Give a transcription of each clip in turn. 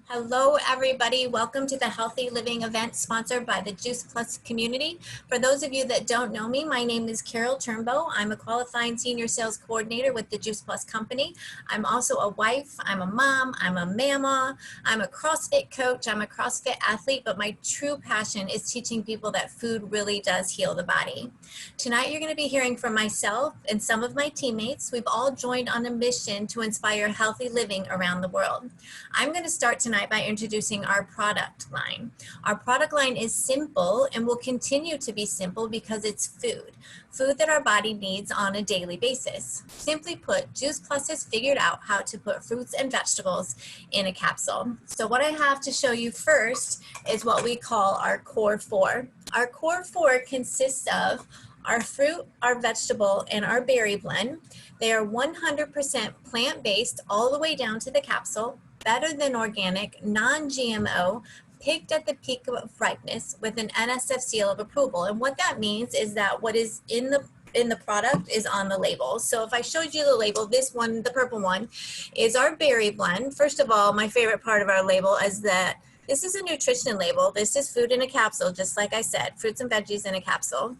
Hello, everybody. Welcome to the Healthy Living event sponsored by the Juice Plus community. For those of you that don't know me, my name is Carol Turnbow. I'm a qualifying senior sales coordinator with the Juice Plus company. I'm also a wife, I'm a mom, I'm a mama, I'm a CrossFit coach, I'm a CrossFit athlete, but my true passion is teaching people that food really does heal the body. Tonight, you're going to be hearing from myself and some of my teammates. We've all joined on a mission to inspire healthy living around the world. I'm going to start tonight by introducing our product line. Our product line is simple and will continue to be simple because it's food that our body needs on a daily basis. Simply put, Juice Plus has figured out how to put fruits and vegetables in a capsule. So what I have to show you first is what we call our core four. Our core four consists of our fruit, our vegetable, and our berry blend. They are 100% plant-based all the way down to the capsule, better than organic, non-GMO, picked at the peak of ripeness with an NSF seal of approval. And what that means is that what is in the product is on the label. So if I showed you the label, this one, the purple one, is our berry blend. First of all, my favorite part of our label is that this is a nutrition label. This is food in a capsule, just like I said, fruits and veggies in a capsule.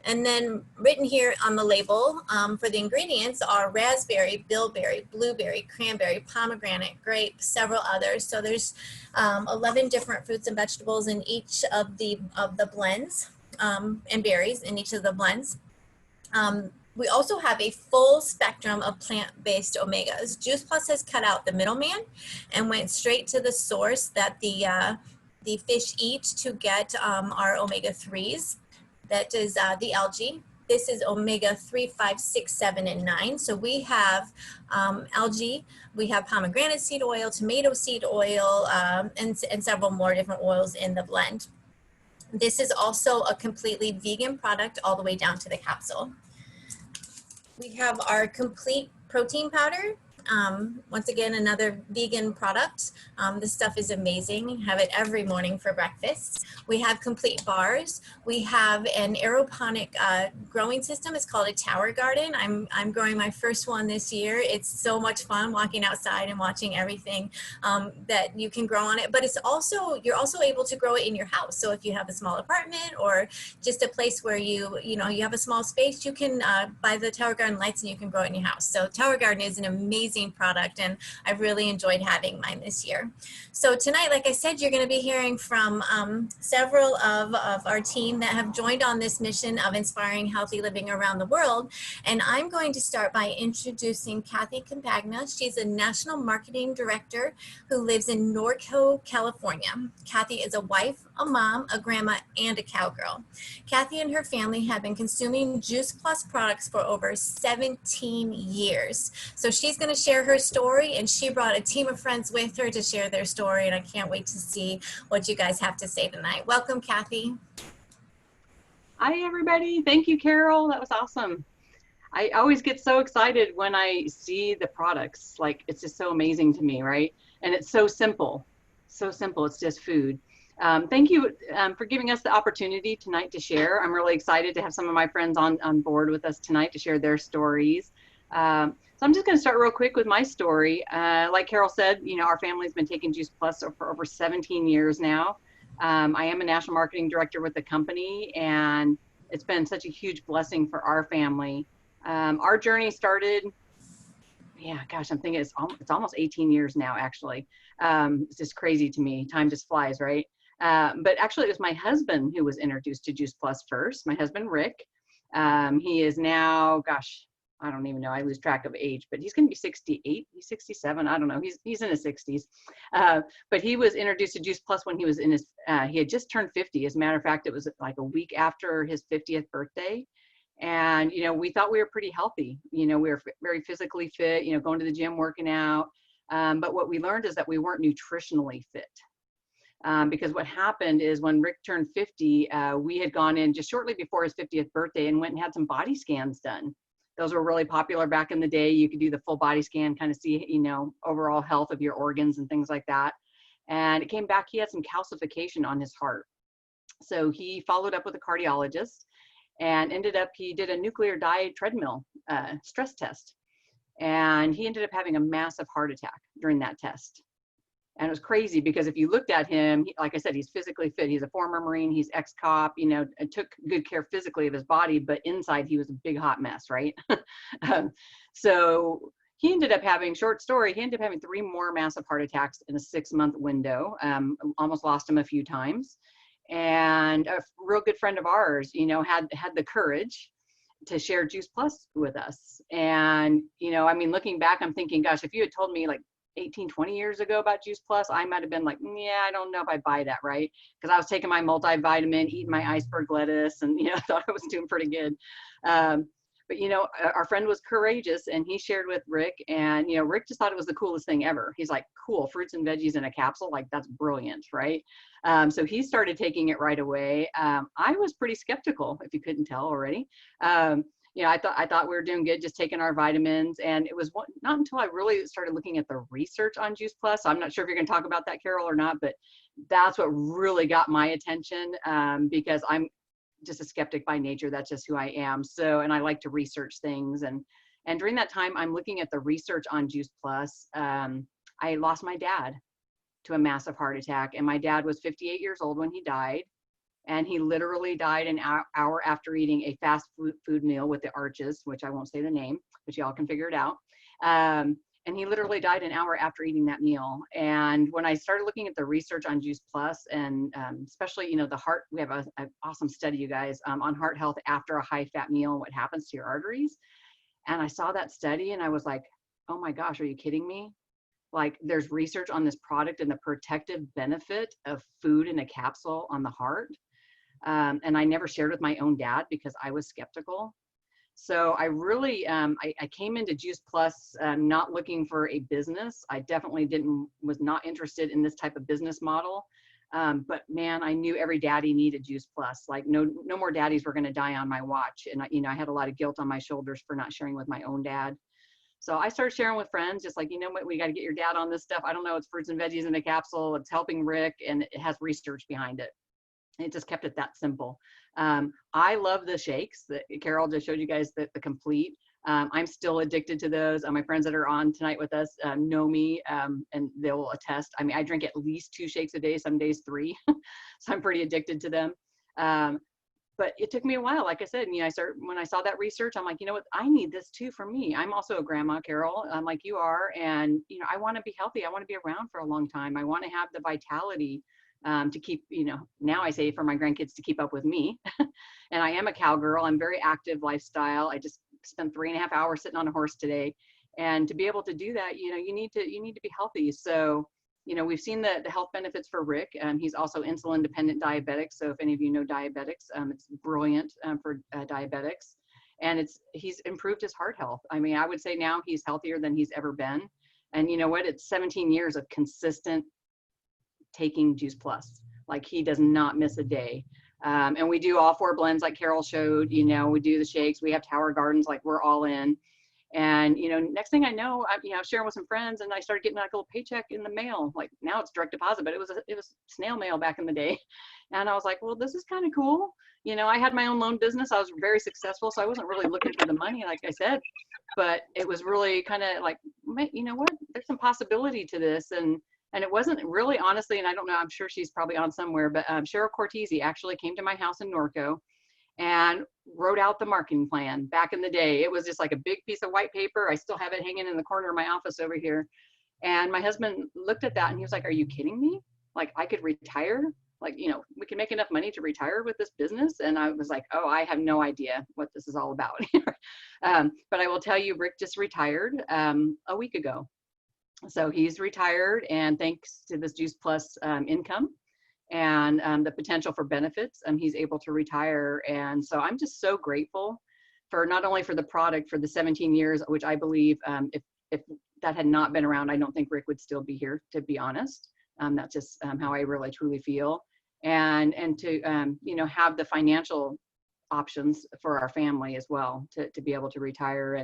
And then written here on the label for the ingredients are raspberry, bilberry, blueberry, cranberry, pomegranate, grape, several others. So there's 11 different fruits and vegetables in each of the blends and berries in each of the blends. We also have a full spectrum of plant-based omegas. Juice Plus has cut out the middleman and went straight to the source that the fish eat to get our omega-3s. That is the algae. This is omega 3, 5, 6, 7, and 9. So we have algae, we have pomegranate seed oil, tomato seed oil, and several more different oils in the blend. This is also a completely vegan product all the way down to the capsule. We have our complete protein powder. Once again, another vegan product. This stuff is amazing. Have it every morning for breakfast. We have complete bars. We have an aeroponic growing system. It's called a tower garden. I'm growing my first one this year. It's so much fun walking outside and watching everything that you can grow on it. But you're also able to grow it in your house. So if you have a small apartment or just a place where you have a small space, you can buy the tower garden lights and you can grow it in your house. So tower garden is an amazing product, and I've really enjoyed having mine this year. So tonight, like I said, you're going to be hearing from several of our team that have joined on this mission of inspiring healthy living around the world. And I'm going to start by introducing Cathy Campagna. She's a national marketing director who lives in Norco, California. Cathy is a wife, a mom, a grandma, and a cowgirl. Cathy and her family have been consuming Juice Plus products for over 17 years. So she's going to share her story, and she brought a team of friends with her to share their story, and I can't wait to see what you guys have to say tonight. Welcome, Cathy. Hi, everybody. Thank you, Carol. That was awesome. I always get so excited when I see the products. Like, it's just so amazing to me, right? And it's so simple. So simple. It's just food. Thank you for giving us the opportunity tonight to share. I'm really excited to have some of my friends on board with us tonight to share their stories. So I'm just going to start real quick with my story. Like Carol said, our family's been taking Juice Plus for over 17 years now. I am a national marketing director with the company, and it's been such a huge blessing for our family. Our journey started, I'm thinking it's almost 18 years now, actually. It's just crazy to me. Time just flies, right? But actually, it was my husband who was introduced to Juice Plus first, my husband, Rick. He is now, I don't even know. I lose track of age, but he's going to be 68. He's 67. I don't know. He's in his 60s. But he was introduced to Juice Plus when he was in his, he had just turned 50. As a matter of fact, it was like a week after his 50th birthday. And, we thought we were pretty healthy. We were very physically fit, going to the gym, working out. But what we learned is that we weren't nutritionally fit. Because what happened is when Rick turned 50, we had gone in just shortly before his 50th birthday and went and had some body scans done. Those were really popular back in the day. You could do the full body scan, kind of see, overall health of your organs and things like that. And it came back, he had some calcification on his heart. So he followed up with a cardiologist and he did a nuclear treadmill stress test. And he ended up having a massive heart attack during that test. And it was crazy because if you looked at him, like I said, he's physically fit. He's a former Marine, he's ex-cop, you know, and took good care physically of his body, but inside he was a big hot mess, right? um, so he ended up having, short story, he ended up having 3 more massive heart attacks in a 6-month window. Almost lost him a few times. And a real good friend of ours, you know, had the courage to share Juice Plus with us. And, you know, I mean, looking back, I'm thinking, gosh, if you had told me like 18, 20 years ago about Juice Plus, I might have been like, yeah, I don't know if I buy that, right? Because I was taking my multivitamin, eating my iceberg lettuce, and, you know, thought I was doing pretty good. But, you know, our friend was courageous, and he shared with Rick, and, you know, Rick just thought it was the coolest thing ever. He's like, cool, fruits and veggies in a capsule, like that's brilliant, right? So he started taking it right away. I was pretty skeptical, if you couldn't tell already. You know, I thought we were doing good, just taking our vitamins. And it was not until I really started looking at the research on Juice Plus. So I'm not sure if you're going to talk about that, Carol, or not, but that's what really got my attention, because I'm just a skeptic by nature. That's just who I am. So, and I like to research things. And during that time, I'm looking at the research on Juice Plus. I lost my dad to a massive heart attack, and my dad was 58 years old when he died. And he literally died an hour after eating a fast food meal with the Arches, which I won't say the name, but y'all can figure it out. And he literally died an hour after eating that meal. And when I started looking at the research on Juice Plus, and especially, you know, the heart, we have an awesome study, you guys, on heart health after a high fat meal and what happens to your arteries. And I saw that study and I was like, oh my gosh, are you kidding me? Like, there's research on this product and the protective benefit of food in a capsule on the heart. And I never shared with my own dad because I was skeptical. So I really, I came into Juice Plus not looking for a business. I definitely was not interested in this type of business model. But man, I knew every daddy needed Juice Plus. Like no more daddies were going to die on my watch. And you know, I had a lot of guilt on my shoulders for not sharing with my own dad. So I started sharing with friends, just like, you know what, we got to get your dad on this stuff. I don't know, it's fruits and veggies in a capsule. It's helping Rick, and it has research behind it. It just kept it that simple. I love the shakes that Carol just showed you guys, the complete. I'm still addicted to those. My friends that are on tonight with us know me, and they will attest. I mean, I drink at least 2 shakes a day, some days 3. So I'm pretty addicted to them. But it took me a while. Like I said, you know, when I saw that research, I'm like, you know what, I need this too for me. I'm also a grandma, Carol, like you are. And, you know, I want to be healthy. I want to be around for a long time. I want to have the vitality to keep, you know, now I say for my grandkids to keep up with me. And I am a cowgirl. I'm very active lifestyle. I just spent 3.5 hours sitting on a horse today. And to be able to do that, you know, you need to be healthy. So, you know, we've seen the health benefits for Rick. He's also insulin dependent diabetic. So if any of you know diabetics, it's brilliant for diabetics. And he's improved his heart health. I mean, I would say now he's healthier than he's ever been. And you know what? It's 17 years of consistent taking Juice Plus. Like, he does not miss a day. And we do all 4 blends like Carol showed. You know, we do the shakes. We have Tower Gardens, like we're all in. And, you know, next thing I know, you know, sharing with some friends, and I started getting like a little paycheck in the mail. Like, now it's direct deposit, but it was snail mail back in the day. And I was like, well, this is kind of cool. You know, I had my own loan business. I was very successful, so I wasn't really looking for the money, like I said, but it was really kind of like, you know what, there's some possibility to this. And it wasn't really, honestly, and I don't know, I'm sure she's probably on somewhere, but Cheryl Cortese actually came to my house in Norco and wrote out the marketing plan back in the day. It was just like a big piece of white paper. I still have it hanging in the corner of my office over here. And my husband looked at that and he was like, are you kidding me? Like, I could retire? Like, you know, we can make enough money to retire with this business? And I was like, oh, I have no idea what this is all about. But I will tell you, Rick just retired a week ago. So he's retired, and thanks to this Juice Plus income and the potential for benefits, he's able to retire. And so I'm just so grateful for not only for the product for the 17 years, which I believe if that had not been around, I don't think Rick would still be here, to be honest. That's just how I really truly feel. And to you know, have the financial options for our family as well to be able to retire.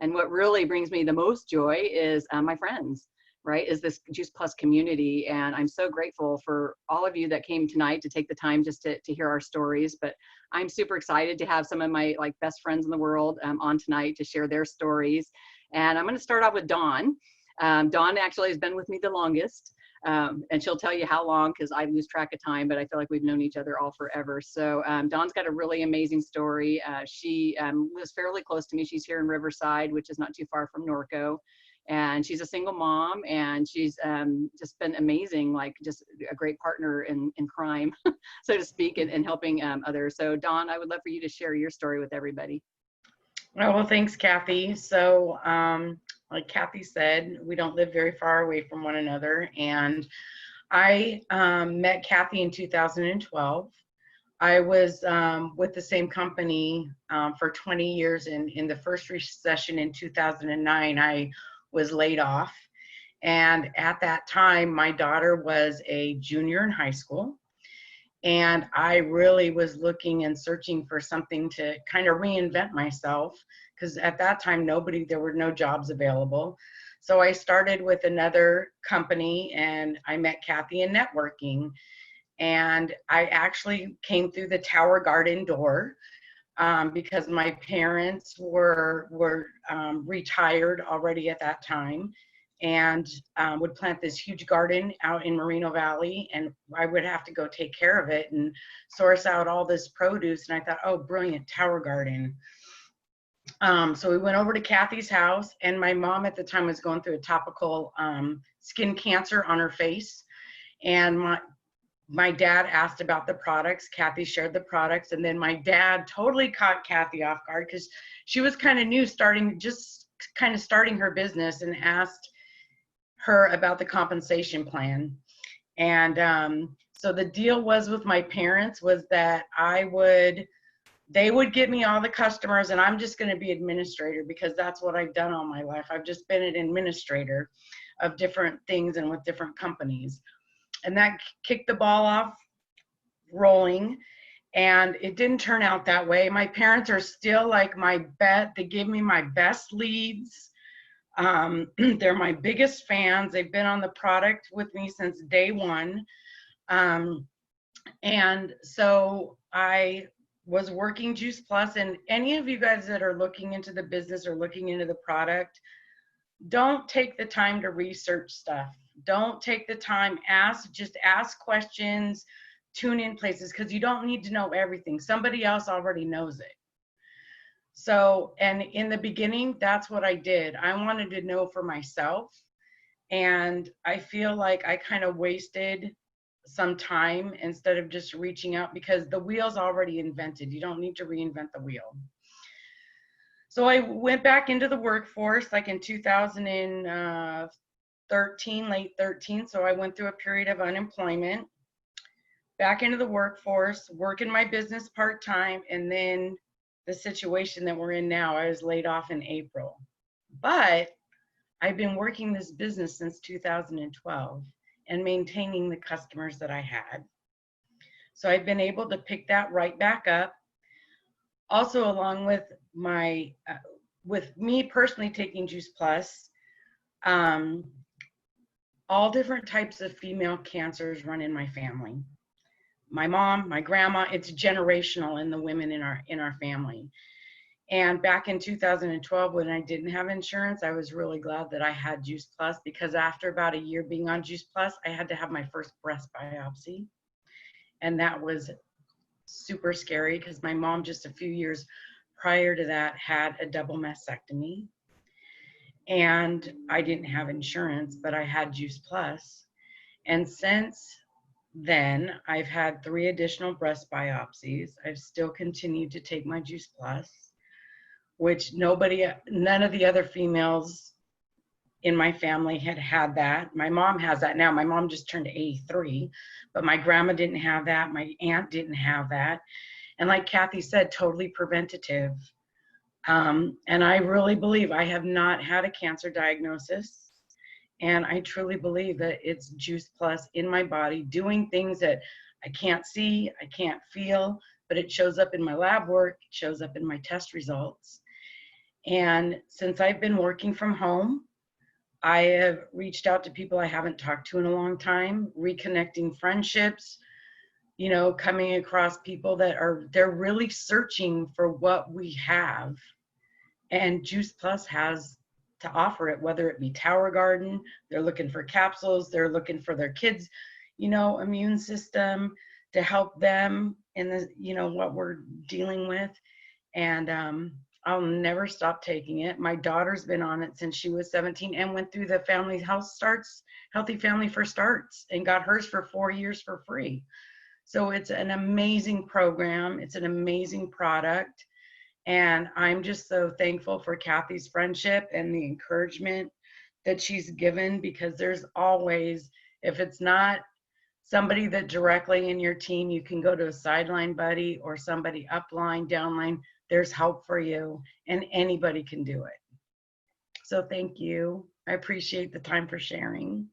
And what really brings me the most joy is my friends, right? Is this Juice Plus community. And I'm so grateful for all of you that came tonight to take the time just to hear our stories. But I'm super excited to have some of my like best friends in the world on tonight to share their stories. And I'm going to start off with Dawn. Dawn actually has been with me the longest. And she'll tell you how long, because I lose track of time, but I feel like we've known each other all forever. So Dawn's got a really amazing story. She lives fairly close to me. She's here in Riverside, which is not too far from Norco. And she's a single mom, and she's just been amazing, like just a great partner in crime, so to speak, and helping others. So Dawn, I would love for you to share your story with everybody. Oh, well, thanks, Kathy. So, like Kathy said, we don't live very far away from one another. And I met Kathy in 2012. I was with the same company for 20 years. And in the first recession in 2009, I was laid off. And at that time, my daughter was a junior in high school. And I really was looking and searching for something to kind of reinvent myself, because at that time, there were no jobs available. So I started with another company, and I met Kathy in networking. And I actually came through the Tower Garden door because my parents were retired already at that time, and would plant this huge garden out in Moreno Valley, and I would have to go take care of it and source out all this produce. And I thought, oh, brilliant, Tower Garden. So we went over to Kathy's house, and my mom at the time was going through a topical skin cancer on her face. And my dad asked about the products. Kathy shared the products, and then my dad totally caught Kathy off guard because she was kind of new, starting her business, and asked her about the compensation plan. And so the deal was with my parents was that they would give me all the customers, and I'm just going to be administrator, because that's what I've done all my life. I've just been an administrator of different things and with different companies. And that kicked the ball off rolling, and it didn't turn out that way. My parents are still like they give me my best leads. They're my biggest fans. They've been on the product with me since day one. And so I was working Juice Plus, and any of you guys that are looking into the business or looking into the product, don't take the time to research stuff. Don't take the time, just ask questions, tune in places, because you don't need to know everything. Somebody else already knows it. So, and in the beginning, that's what I did. I wanted to know for myself. And I feel like I kind of wasted some time instead of just reaching out, because the wheel's already invented. You don't need to reinvent the wheel. So I went back into the workforce like in 2013, late 13. So I went through a period of unemployment, back into the workforce, working my business part-time, and then the situation that we're in now, I was laid off in April. But I've been working this business since 2012 and maintaining the customers that I had. So I've been able to pick that right back up. Also, along with with me personally taking Juice Plus, all different types of female cancers run in my family. My mom, my grandma, it's generational in the women in our family. And back in 2012, when I didn't have insurance, I was really glad that I had Juice Plus, because after about a year being on Juice Plus, I had to have my first breast biopsy. And that was super scary, because my mom just a few years prior to that had a double mastectomy. And I didn't have insurance, but I had Juice Plus. And since then, I've had 3 additional breast biopsies. I've still continued to take my Juice Plus, which none of the other females in my family had that. My mom has that now. My mom just turned 83, but my grandma didn't have that. My aunt didn't have that. And like Kathy said, totally preventative. And I really believe I have not had a cancer diagnosis. And I truly believe that it's Juice Plus in my body, doing things that I can't see, I can't feel, but it shows up in my lab work, it shows up in my test results. And since I've been working from home, I have reached out to people I haven't talked to in a long time, reconnecting friendships, coming across people that they're really searching for what we have. And Juice Plus has to offer it, whether it be Tower Garden, they're looking for capsules, they're looking for their kids, immune system to help them in the, what we're dealing with. And I'll never stop taking it. My daughter's been on it since she was 17 and went through the family Healthy Family for Starts, and got hers for 4 years for free. So it's an amazing program. It's an amazing product. And I'm just so thankful for Cathy's friendship and the encouragement that she's given, because there's always, if it's not somebody that directly in your team, you can go to a sideline buddy or somebody upline, downline. There's help for you, and anybody can do it. So thank you. I appreciate the time for sharing.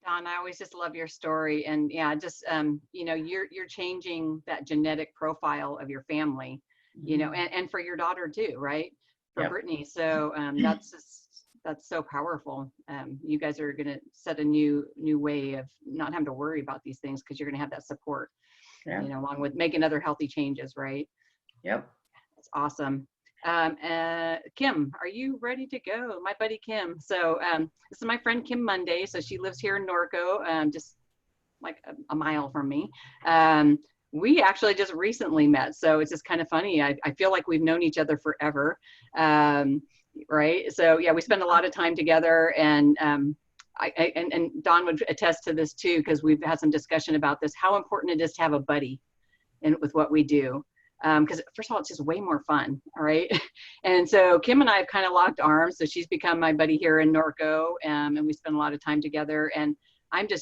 Dawn, I always just love your story, and yeah, just you're changing that genetic profile of your family, and for your daughter too, right? For Yep. Brittany. So that's so powerful. You guys are gonna set a new way of not having to worry about these things, because you're gonna have that support, along with making other healthy changes, right? Yep. That's awesome. Kim, are you ready to go? My buddy Kim. So this is my friend Kim Munday. So she lives here in Norco, just like a mile from me. We actually just recently met, so it's just kind of funny. I feel like we've known each other forever, right? So yeah, we spend a lot of time together, and and Dawn would attest to this too, because we've had some discussion about this, how important it is to have a buddy with what we do. Because first of all, it's just way more fun, all right? And so Kim and I have kind of locked arms. So she's become my buddy here in Norco, and we spend a lot of time together. And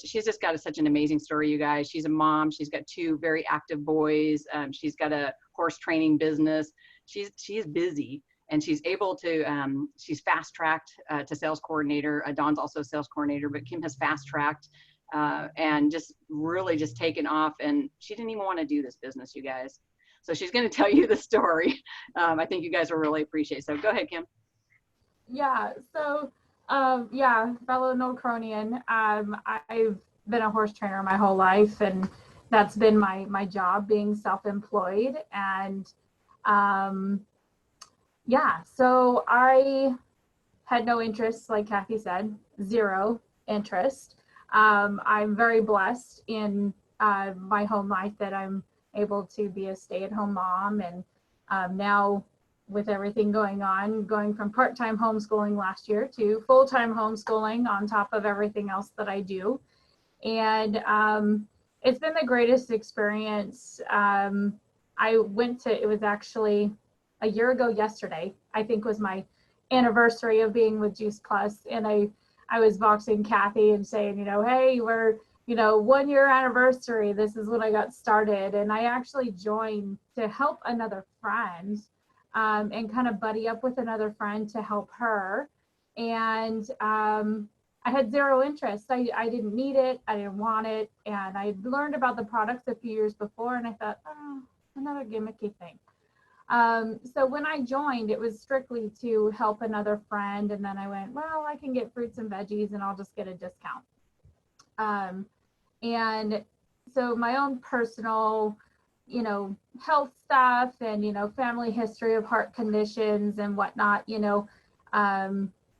she's just got such an amazing story, you guys. She's a mom. She's got 2 very active boys. She's got a horse training business. She's busy, and she's able to, she's fast-tracked to sales coordinator. Dawn's also a sales coordinator, but Kim has fast-tracked and just really just taken off. And she didn't even want to do this business, you guys. So she's going to tell you the story. I think you guys will really appreciate. So go ahead, Kim. Yeah. So, fellow Norcronian. I've been a horse trainer my whole life, and that's been my job, being self-employed. And so I had no interest, like Cathy said, 0 interest. I'm very blessed in my home life that I'm able to be a stay-at-home mom, and now with everything going on, going from part-time homeschooling last year to full-time homeschooling on top of everything else that I do. And it's been the greatest experience. It was actually a year ago yesterday, I think, was my anniversary of being with Juice Plus, and I was boxing Cathy and saying, hey, we're 1 year anniversary. This is when I got started. And I actually joined to help another friend and kind of buddy up with another friend to help her. And I had 0 interest. I didn't need it. I didn't want it. And I learned about the products a few years before, and I thought, oh, another gimmicky thing. So when I joined, it was strictly to help another friend. And then I went, well, I can get fruits and veggies and I'll just get a discount. And so my own personal, health stuff and, family history of heart conditions and whatnot,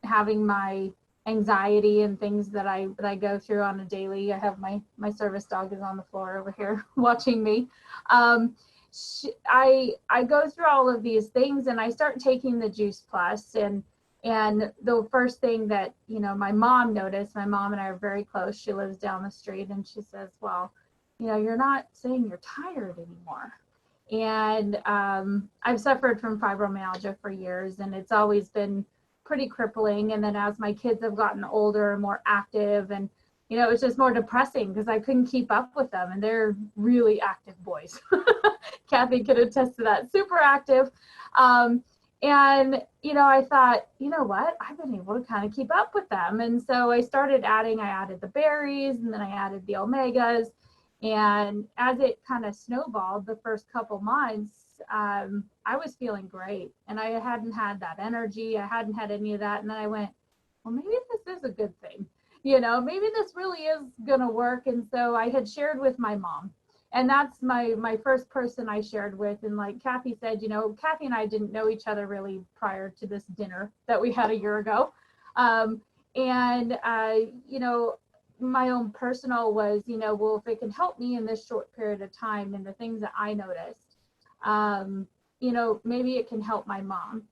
having my anxiety and things that I go through on a daily. I have my service dog is on the floor over here watching me. I go through all of these things, and I start taking the Juice Plus, and the first thing that, my mom noticed, my mom and I are very close. She lives down the street, and she says, well, you're not saying you're tired anymore. And I've suffered from fibromyalgia for years, and it's always been pretty crippling. And then as my kids have gotten older and more active, and it was just more depressing because I couldn't keep up with them, and they're really active boys. Cathy could attest to that, super active. And, I thought, what? I've been able to kind of keep up with them. And so I added the berries, and then I added the omegas. And as it kind of snowballed the first couple months, I was feeling great. And I hadn't had that energy. I hadn't had any of that. And then I went, well, maybe this is a good thing. Maybe this really is going to work. And so I had shared with my mom. and that's my first person I shared with. And like Cathy said, you know, Cathy and I didn't know each other really prior to this dinner that we had a year ago. And you know, my own personal was, you know, well, if it can help me in this short period of time and the things that I noticed, you know, maybe it can help my mom.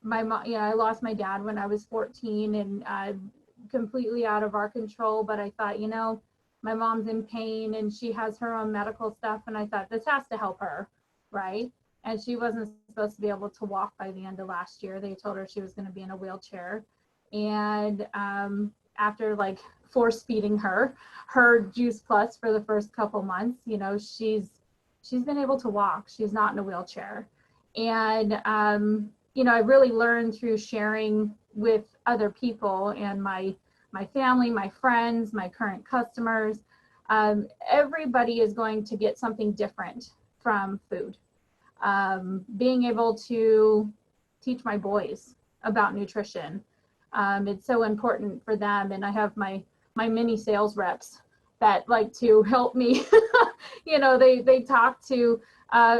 My mom, you know, I lost my dad when I was 14 and completely out of our control, but I thought, you know, my mom's in pain and she has her own medical stuff. And I thought this has to help her, right? And she wasn't supposed to be able to walk by the end of last year. They told her she was going to be in a wheelchair. And after like force feeding her Juice Plus for the first couple months, you know, she's been able to walk. She's not in a wheelchair. And, you know, I really learned through sharing with other people and my family, my friends, my current customers. Everybody is going to get something different from food. Being able to teach my boys about nutrition. It's so important for them. And I have my mini sales reps that like to help me. You know, they talk to,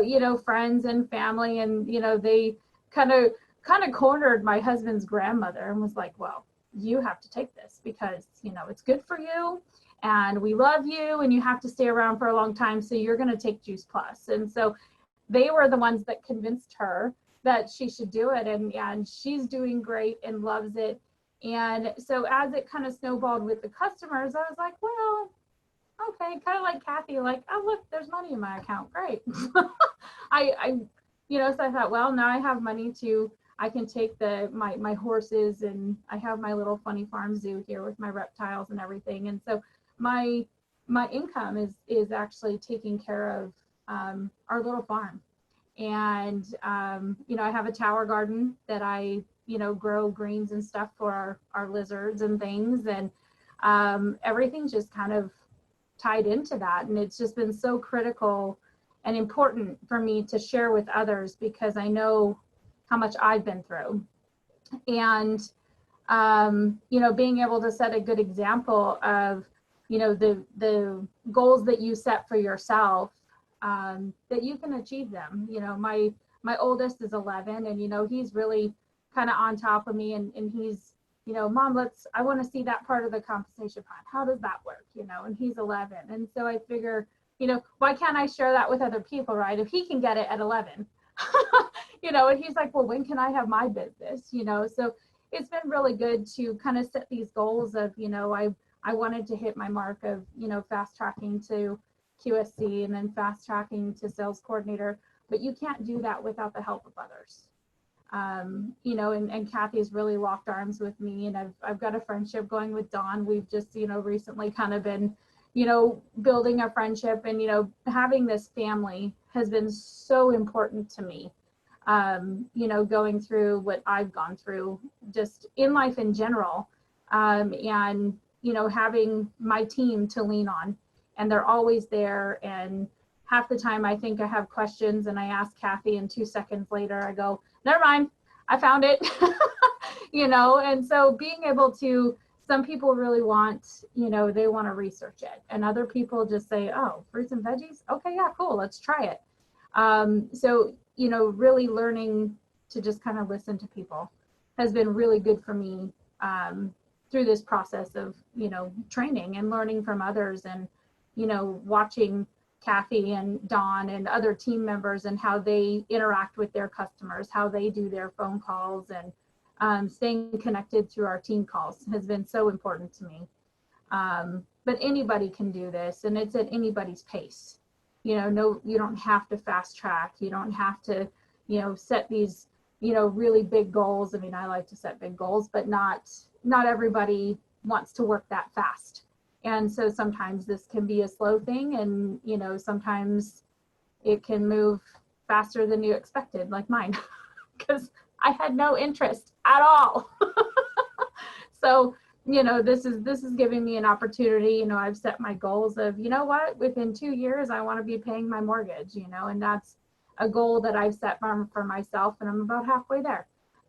you know, friends and family, and, you know, they kind of cornered my husband's grandmother and was like, well, you have to take this because, you know, it's good for you and we love you and you have to stay around for a long time. So you're going to take Juice Plus. And so they were the ones that convinced her that she should do it. And she's doing great and loves it. And so as it kind of snowballed with the customers, I was like, well, okay, kind of like Cathy, like, oh, look, there's money in my account. Great. I you know, so I thought, well, now I have money I can take my horses, and I have my little funny farm zoo here with my reptiles and everything. And so my income is actually taking care of our little farm. And, you know, I have a tower garden that I, you know, grow greens and stuff for our lizards and things. And everything's just kind of tied into that. And it's just been so critical and important for me to share with others because I know how much I've been through. And, you know, being able to set a good example of, you know, the goals that you set for yourself, that you can achieve them. You know, my oldest is 11, and, you know, he's really kind of on top of me, and he's, you know, Mom, I want to see that part of the compensation plan. How does that work? You know, and he's 11. And so I figure, you know, why can't I share that with other people, right? If he can get it at 11, you know, and he's like, well, when can I have my business? You know, so it's been really good to kind of set these goals of, you know, I wanted to hit my mark of, you know, fast tracking to QSC and then fast tracking to sales coordinator, but you can't do that without the help of others. You know, and Cathy's really locked arms with me, and I've got a friendship going with Dawn. We've just, you know, recently kind of been, you know, building a friendship, and, you know, having this family has been so important to me. You know, going through what I've gone through just in life in general, and, you know, having my team to lean on, and they're always there. And half the time I think I have questions and I ask Cathy, and 2 seconds later I go, never mind, I found it. You know, and so being able to, some people really want, you know, they want to research it, and other people just say, oh, fruits and veggies, okay, yeah, cool, let's try it. So, you know, really learning to just kind of listen to people has been really good for me through this process of, you know, training and learning from others, and, you know, watching Cathy and Dawn and other team members and how they interact with their customers, how they do their phone calls, and staying connected through our team calls has been so important to me. But anybody can do this, and it's at anybody's pace. You know, no, you don't have to fast track. You don't have to, you know, set these, you know, really big goals. I mean, I like to set big goals, but not everybody wants to work that fast. And so sometimes this can be a slow thing, and, you know, sometimes it can move faster than you expected, like mine, because I had no interest at all. So, you know, this is giving me an opportunity. You know, I've set my goals of, you know what, within 2 years, I want to be paying my mortgage, you know, and that's a goal that I've set for myself, and I'm about halfway there.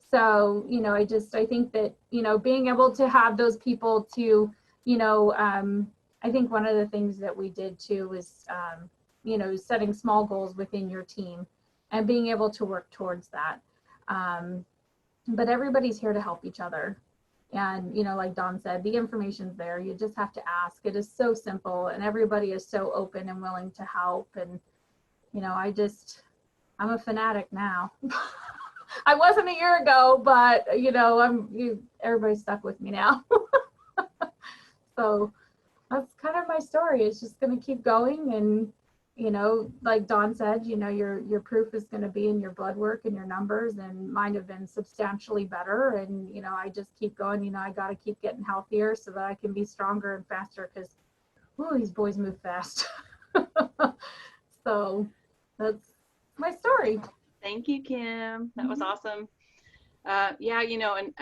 So, you know, I think that, you know, being able to have those people to, you know, I think one of the things that we did too was, setting small goals within your team and being able to work towards that. But everybody's here to help each other. And, like Dawn said, the information's there. You just have to ask. It is so simple, and everybody is so open and willing to help. And, I'm a fanatic now. I wasn't a year ago, but, everybody's stuck with me now. So that's kind of my story. It's just going to keep going. And, like Dawn said, your proof is going to be in your blood work and your numbers, and mine have been substantially better. And, I just keep going, I got to keep getting healthier so that I can be stronger and faster, because, these boys move fast. So that's my story. Thank you, Kim. That was awesome. Yeah, and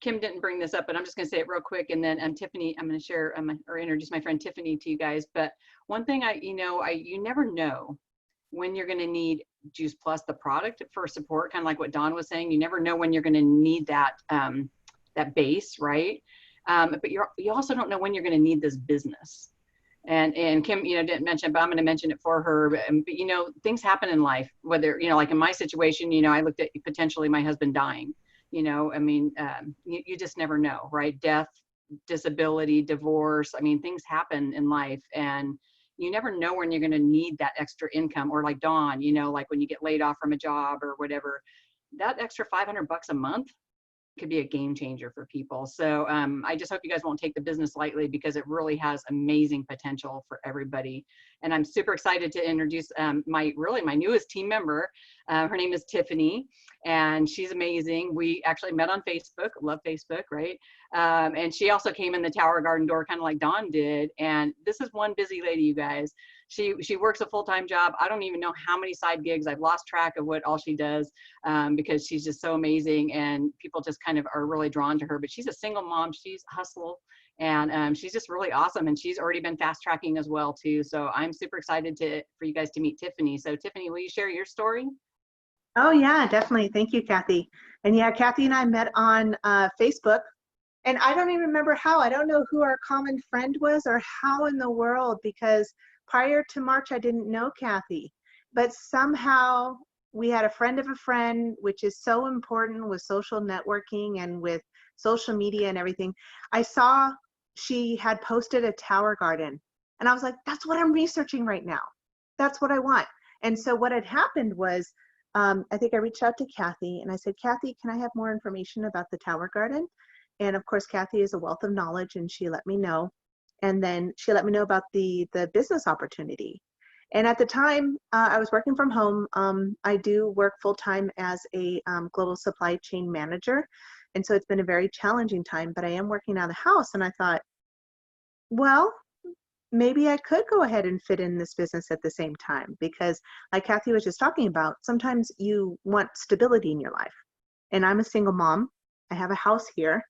Kim didn't bring this up, but I'm just going to say it real quick. And then Tiffany, I'm going to share or introduce my friend Tiffany to you guys. But one thing you never know when you're going to need Juice Plus, the product, for support, kind of like what Dawn was saying. You never know when you're going to need that base, right? But you also don't know when you're going to need this business. And Kim, didn't mention, but I'm going to mention it for her. But things happen in life, whether, like in my situation, I looked at potentially my husband dying. You just never know, right? Death, disability, divorce. Things happen in life, and you never know when you're going to need that extra income. Or like Dawn, like when you get laid off from a job or whatever, that extra $500 a month could be a game changer for people. So I just hope you guys won't take the business lightly, because it really has amazing potential for everybody. And I'm super excited to introduce my newest team member. Her name is Tiffany, and she's amazing. We actually met on Facebook. Love Facebook, right? And she also came in the Tower Garden door, kind of like Dawn did. And this is one busy lady, you guys. She works a full-time job. I don't even know how many side gigs. I've lost track of what all she does, because she's just so amazing, and people just kind of are really drawn to her. But she's a single mom. She's hustle, and she's just really awesome. And she's already been fast tracking as well too. So I'm super excited for you guys to meet Tiffany. So Tiffany, will you share your story? Oh yeah, definitely. Thank you, Cathy. And yeah, Cathy and I met on Facebook, and I don't even remember how. I don't know who our common friend was or how in the world, because prior to March, I didn't know Cathy, but somehow we had a friend of a friend, which is so important with social networking and with social media and everything. I saw she had posted a Tower Garden, and I was like, that's what I'm researching right now. That's what I want. And so what had happened was, I think I reached out to Cathy and I said, Cathy, can I have more information about the Tower Garden? And of course, Cathy is a wealth of knowledge, and she let me know. And then she let me know about the business opportunity. And at the time, I was working from home. I do work full-time as a global supply chain manager. And so it's been a very challenging time, but I am working out of the house. And I thought, well, maybe I could go ahead and fit in this business at the same time, because like Cathy was just talking about, sometimes you want stability in your life. And I'm a single mom. I have a house here,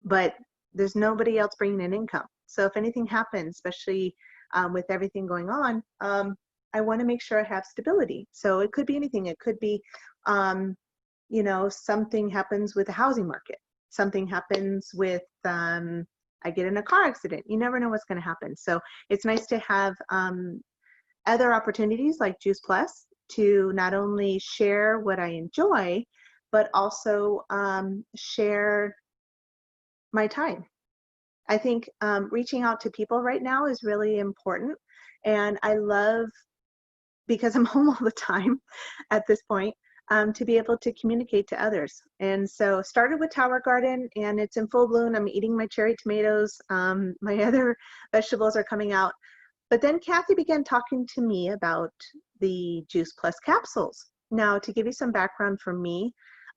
but there's nobody else bringing in income. So if anything happens, especially with everything going on, I want to make sure I have stability. So it could be anything. It could be, something happens with the housing market. Something happens with, I get in a car accident. You never know what's going to happen. So it's nice to have other opportunities like Juice Plus to not only share what I enjoy, but also share my time. I think reaching out to people right now is really important. And I love, because I'm home all the time at this point, to be able to communicate to others. And so started with Tower Garden, and it's in full bloom. I'm eating my cherry tomatoes. My other vegetables are coming out. But then Cathy began talking to me about the Juice Plus capsules. Now, to give you some background from me,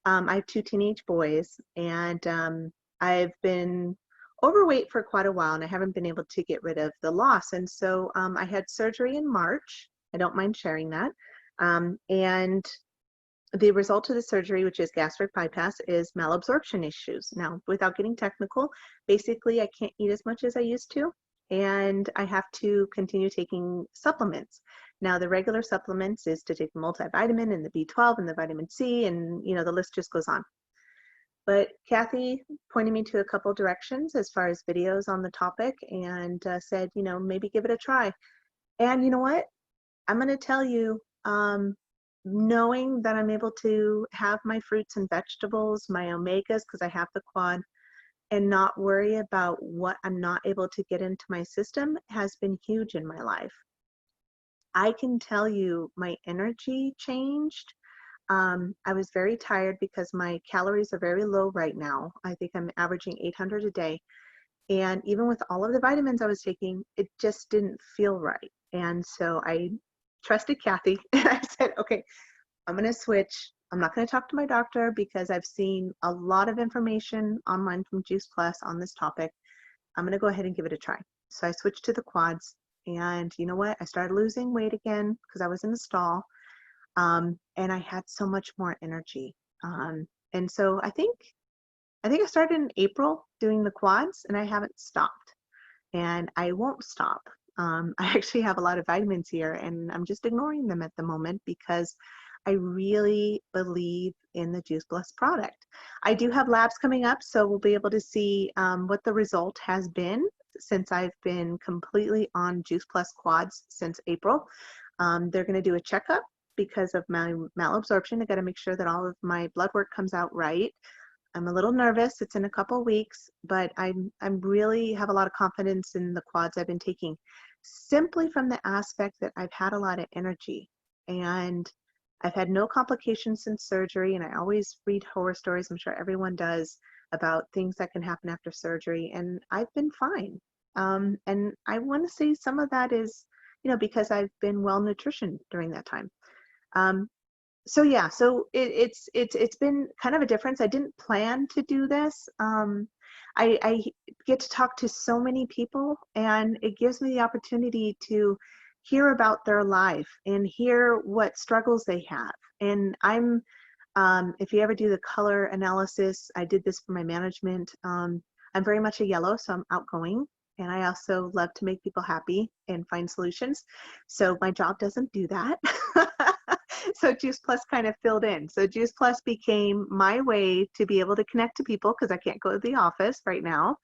I have 2 teenage boys, and I've been overweight for quite a while, and I haven't been able to get rid of the loss. And so I had surgery in March. I don't mind sharing that. And the result of the surgery, which is gastric bypass, is malabsorption issues. Now, without getting technical, basically I can't eat as much as I used to, and I have to continue taking supplements. Now, the regular supplements is to take the multivitamin and the B12 and the vitamin C, and the list just goes on. But Cathy pointed me to a couple directions as far as videos on the topic and said, you know, maybe give it a try. And you know what? I'm going to tell you, knowing that I'm able to have my fruits and vegetables, my omegas, because I have the quad, and not worry about what I'm not able to get into my system has been huge in my life. I can tell you my energy changed. I was very tired because my calories are very low right now. I think I'm averaging 800 a day. And even with all of the vitamins I was taking, it just didn't feel right. And so I trusted Cathy and I said, okay, I'm going to switch. I'm not going to talk to my doctor because I've seen a lot of information online from Juice Plus on this topic. I'm going to go ahead and give it a try. So I switched to the quads, and you know what? I started losing weight again because I was in the stall, and I had so much more energy. And so I think I started in April doing the quads, and I haven't stopped, and I won't stop. I actually have a lot of vitamins here, and I'm just ignoring them at the moment because I really believe in the Juice Plus product. I do have labs coming up, so we'll be able to see what the result has been since I've been completely on Juice Plus quads since April. They're going to do a checkup because of my malabsorption. I got to make sure that all of my blood work comes out right. I'm a little nervous. It's in a couple weeks, but I'm really have a lot of confidence in the quads I've been taking, simply from the aspect that I've had a lot of energy and I've had no complications since surgery. And I always read horror stories, I'm sure everyone does, about things that can happen after surgery, and I've been fine. And I want to say some of that is, you know, because I've been well nutritioned during that time. So yeah, so it's been kind of a difference. I didn't plan to do this. I get to talk to so many people, and it gives me the opportunity to hear about their life and hear what struggles they have. And if you ever do the color analysis, I did this for my management. I'm very much a yellow, so I'm outgoing. And I also love to make people happy and find solutions. So my job doesn't do that. So Juice Plus kind of filled in. So Juice Plus became my way to be able to connect to people because I can't go to the office right now.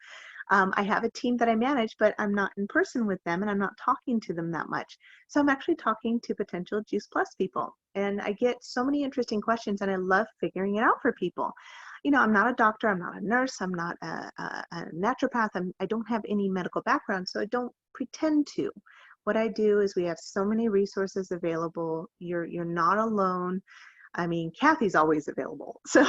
I have a team that I manage, but I'm not in person with them and I'm not talking to them that much. So I'm actually talking to potential Juice Plus people. And I get so many interesting questions and I love figuring it out for people. You know, I'm not a doctor, I'm not a nurse, I'm not a naturopath, I don't have any medical background, so I don't pretend to. What I do is we have so many resources available. You're not alone. I mean, Cathy's always available. So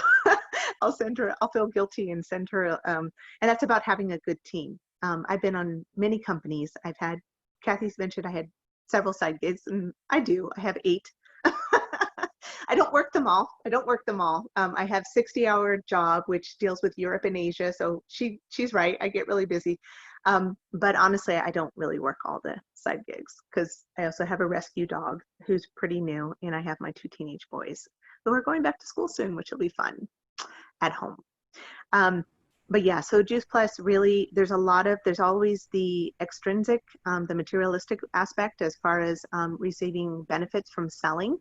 I'll send her, I'll feel guilty and send her, and that's about having a good team. I've been on many companies. I've had, Cathy's mentioned I had several side gigs, and I have 8. I don't work them all. I have 60-hour job, which deals with Europe and Asia. So she's right. I get really busy. But honestly, I don't really work all the side gigs because I also have a rescue dog who's pretty new, and I have my 2 teenage boys who are going back to school soon, which will be fun at home. But yeah, so Juice Plus really, there's always the extrinsic, the materialistic aspect as far as receiving benefits from selling.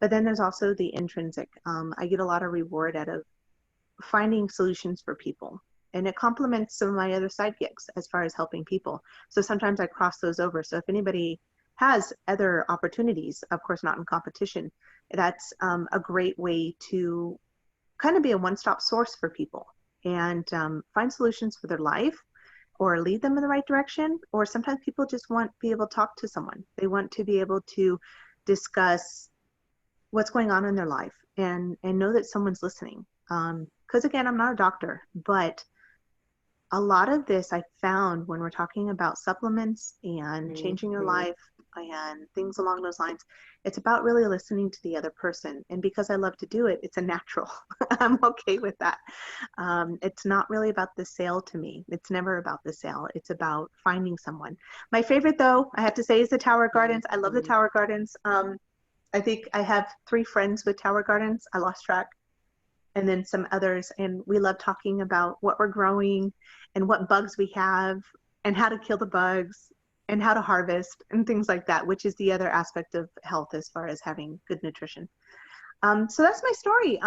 But then there's also the intrinsic. I get a lot of reward out of finding solutions for people. And it complements some of my other side gigs as far as helping people. So sometimes I cross those over. So if anybody has other opportunities, of course not in competition, that's a great way to kind of be a one-stop source for people and find solutions for their life or lead them in the right direction. Or sometimes people just want to be able to talk to someone. They want to be able to discuss what's going on in their life and know that someone's listening. Because again, I'm not a doctor, but a lot of this I found when we're talking about supplements and changing your life and things along those lines, it's about really listening to the other person. And because I love to do it, it's a natural. I'm okay with that. It's not really about the sale to me. It's never about the sale. It's about finding someone. My favorite, though, I have to say, is the Tower Gardens. I love the Tower Gardens. I think I have 3 friends with Tower Gardens. I lost track. And then some others. And we love talking about what we're growing and what bugs we have and how to kill the bugs and how to harvest and things like that, which is the other aspect of health as far as having good nutrition. So that's my story.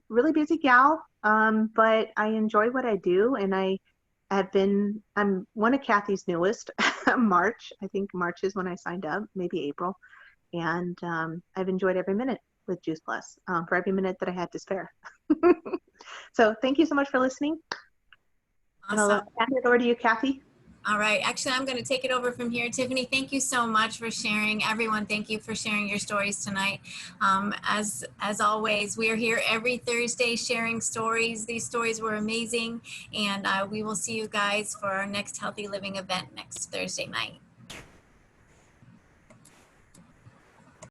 Really busy gal. but I enjoy what I do, and I'm one of Cathy's newest. March, I think March is when I signed up, maybe April, and I've enjoyed every minute with Juice Plus, for every minute that I had to spare. So thank you so much for listening. And I'll Awesome. hand it over to you, Cathy. All right. Actually, I'm going to take it over from here. Tiffany, thank you so much for sharing. Everyone, thank you for sharing your stories tonight. As always, we are here every Thursday sharing stories. These stories were amazing. And we will see you guys for our next Healthy Living event next Thursday night.